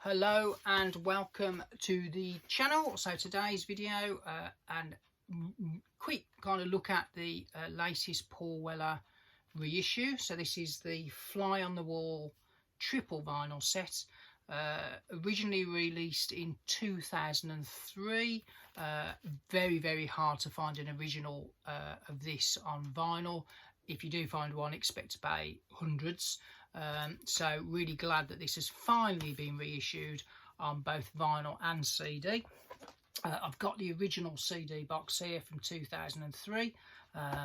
Hello and welcome to the channel. So today's video and quick kind of look at the latest Paul Weller reissue. So this is the Fly on the Wall triple vinyl set, originally released in 2003. Very hard to find an original of this on vinyl. If you do find one, expect to pay hundreds. So really glad that this has finally been reissued on both vinyl and CD. I've got the original CD box here from 2003,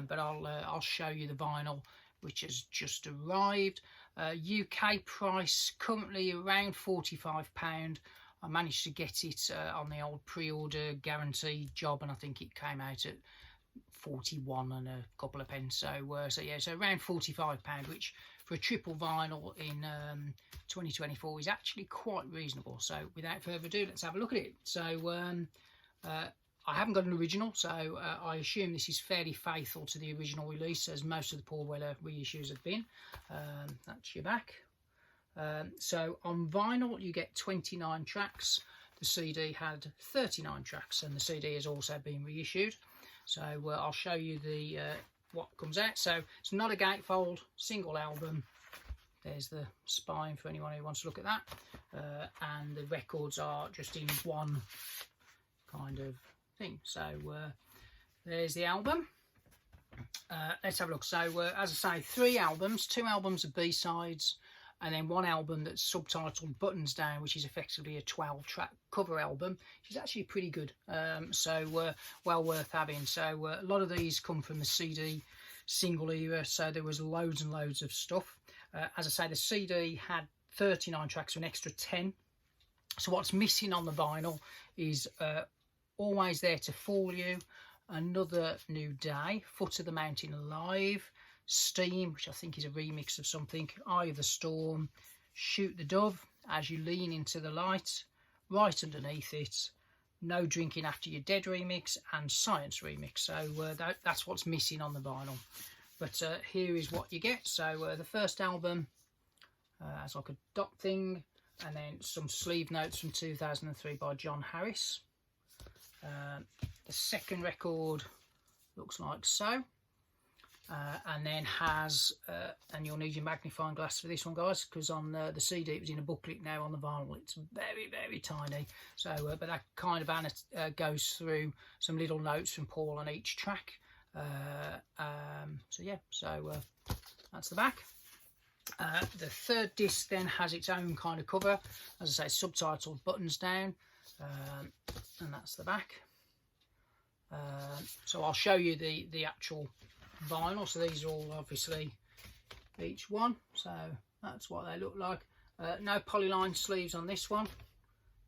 but I'll show you the vinyl which has just arrived. UK price currently around £45. I managed to get it on the old pre-order guarantee job, and I think it came out at 41 and a couple of pence. So yeah, so around £45, which for a triple vinyl in 2024 is actually quite reasonable. So without further ado, let's have a look at it. So I haven't got an original, so I assume this is fairly faithful to the original release, as most of the Paul Weller reissues have been. That's your back. So on vinyl you get 29 tracks. The CD had 39 tracks, and the CD has also been reissued. So I'll show you the what comes out. So it's not a gatefold, single album. There's the spine for anyone who wants to look at that. And the records are just in one kind of thing. So there's the album. Let's have a look. So as I say, 3 albums, 2 albums of B-sides, and then 1 album that's subtitled Buttons Down, which is effectively a 12-track cover album, which is actually pretty good. So well worth having. So a lot of these come from the CD single era, so there was loads and loads of stuff. As I say, the CD had 39 tracks, so an extra 10. So what's missing on the vinyl is Always There to Fool You, Another New Day, Foot of the Mountain Live, Steam, which I think is a remix of something, Eye of the Storm, Shoot the Dove, As You Lean Into the Light, Right Underneath It, No Drinking After You're Dead remix, and Science remix. So that's what's missing on the vinyl. But here is what you get. So the first album has like a dot thing, and then some sleeve notes from 2003 by John Harris. The second record looks like so. And then has, and you'll need your magnifying glass for this one, guys, because on the CD it was in a booklet. Now on the vinyl it's very tiny. So but that kind of goes through some little notes from Paul on each track. So yeah, so that's the back. The third disc then has its own kind of cover, as I say, subtitled Buttons Down, and that's the back. So I'll show you the actual vinyl. So these are all obviously each one, so that's what they look like. No polyline sleeves on this one,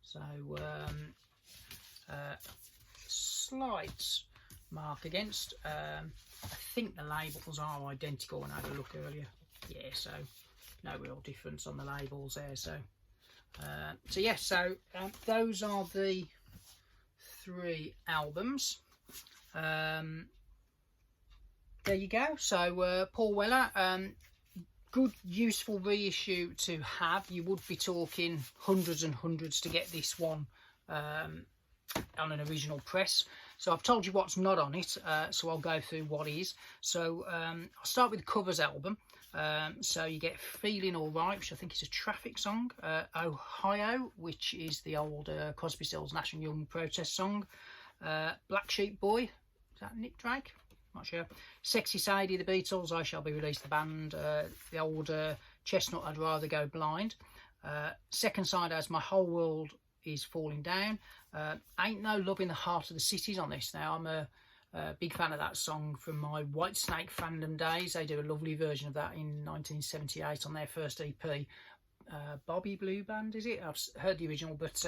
so slight mark against. I think the labels are identical when I had a look earlier. Yeah, so no real difference on the labels there. So yeah, so those are the 3 albums. There you go. So Paul Weller, good useful reissue to have. You would be talking hundreds and hundreds to get this one on an original press. So I've told you what's not on it, so I'll go through what is. So I'll start with the covers album. So you get Feeling Alright, which I think is a Traffic song, Ohio, which is the old Crosby, Stills, Nash and Young protest song, Black Sheep Boy, is that Nick Drake? Not sure. Sexy Sadie, the Beatles, I Shall Be Released, the band, the old Chestnut, I'd Rather Go Blind. Second side has My Whole World Is Falling Down. Ain't No Love in the Heart of the Cities on this. Now I'm a big fan of that song from my Whitesnake fandom days. They do a lovely version of that in 1978 on their first EP. Bobby Blue Band, is it? I've heard the original, but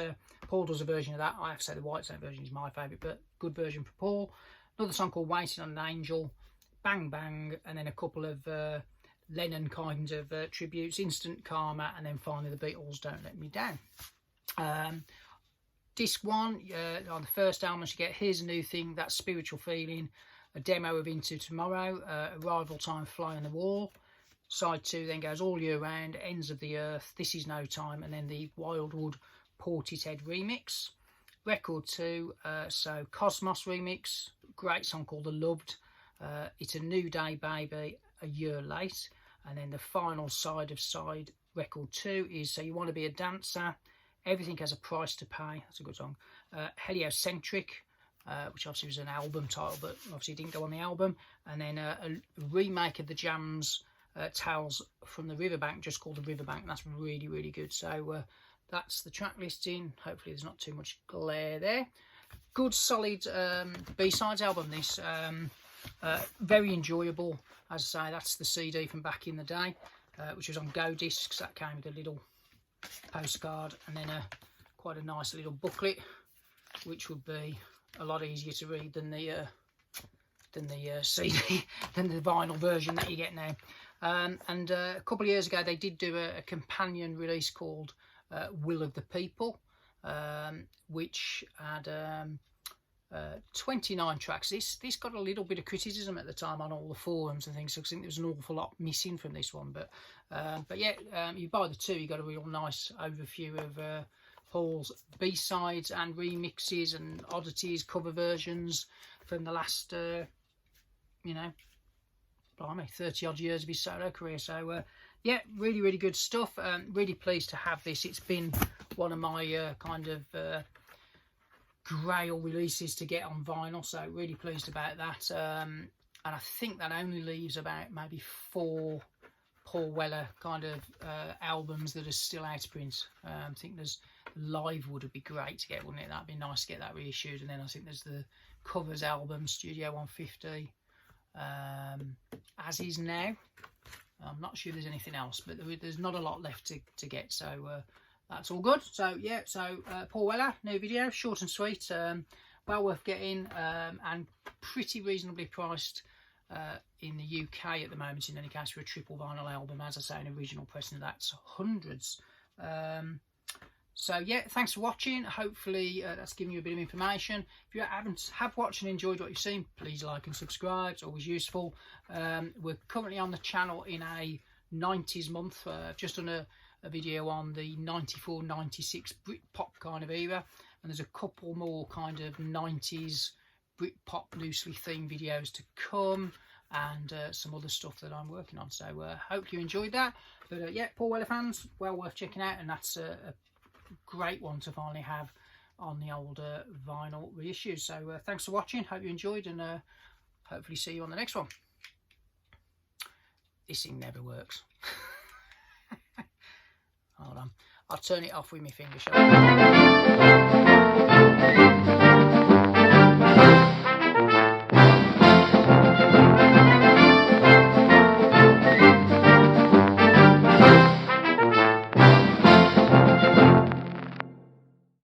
Paul does a version of that. I have to say the Whitesnake version is my favourite, but good version for Paul. Another song called Waiting on an Angel, Bang Bang, and then a couple of Lennon kind of tributes, Instant Karma, and then finally the Beatles' Don't Let Me Down. Disc 1, on the first album, you get Here's a New Thing, That Spiritual Feeling, a demo of Into Tomorrow, Arrival Time, Fly on the Wall, Side 2 then goes All Year Round, Ends of the Earth, This Is No Time, and then the Wildwood Portishead remix. Record 2, so Cosmos remix, great song called The Loved, It's a New Day Baby, A Year Late. And then the final side of side record 2 is So You Want to Be a Dancer, Everything Has a Price to Pay, that's a good song, Heliocentric, which obviously was an album title but obviously didn't go on the album, and then a remake of the Jams, Tales from the Riverbank, just called The Riverbank, and that's really, really good. So that's the track listing. Hopefully there's not too much glare there. Good solid B-sides album this, very enjoyable. As I say, that's the CD from back in the day, which was on Go Discs. That came with a little postcard and then quite a nice little booklet, which would be a lot easier to read than the CD, than the vinyl version that you get now. And a couple of years ago they did do a companion release called Will of the People, which had 29 tracks. This got a little bit of criticism at the time on all the forums and things, so I think there was an awful lot missing from this one. But yeah, you buy the two, you got a real nice overview of Paul's B-sides and remixes and oddities, cover versions from the last, you know, blimey, 30 odd years of his solo career. So yeah, really, really good stuff. Really pleased to have this. It's been one of my kind of grail releases to get on vinyl, so really pleased about that. And I think that only leaves about maybe 4 Paul Weller kind of albums that are still out of print. I think there's Live would be great to get, wouldn't it? That'd be nice to get that reissued. And then I think there's the Covers album, Studio 150, As Is Now. I'm not sure there's anything else, but there's not a lot left to get, so that's all good. So yeah, so Paul Weller, new video, short and sweet, well worth getting, and pretty reasonably priced in the UK at the moment, in any case, for a triple vinyl album. As I say, an original pressing, that's hundreds. So yeah, thanks for watching. Hopefully that's given you a bit of information. If you have watched and enjoyed what you've seen, please like and subscribe. It's always useful. We're currently on the channel in a 90s month. Just done a video on the 94-96 Britpop kind of era, and there's a couple more kind of 90s Britpop loosely themed videos to come, and some other stuff that I'm working on. So hope you enjoyed that. But yeah, Paul Weller fans, well worth checking out, and that's a great one to finally have on the older vinyl reissues. So thanks for watching, hope you enjoyed, and hopefully see you on the next one. This thing never works. Hold on, I'll turn it off with my finger.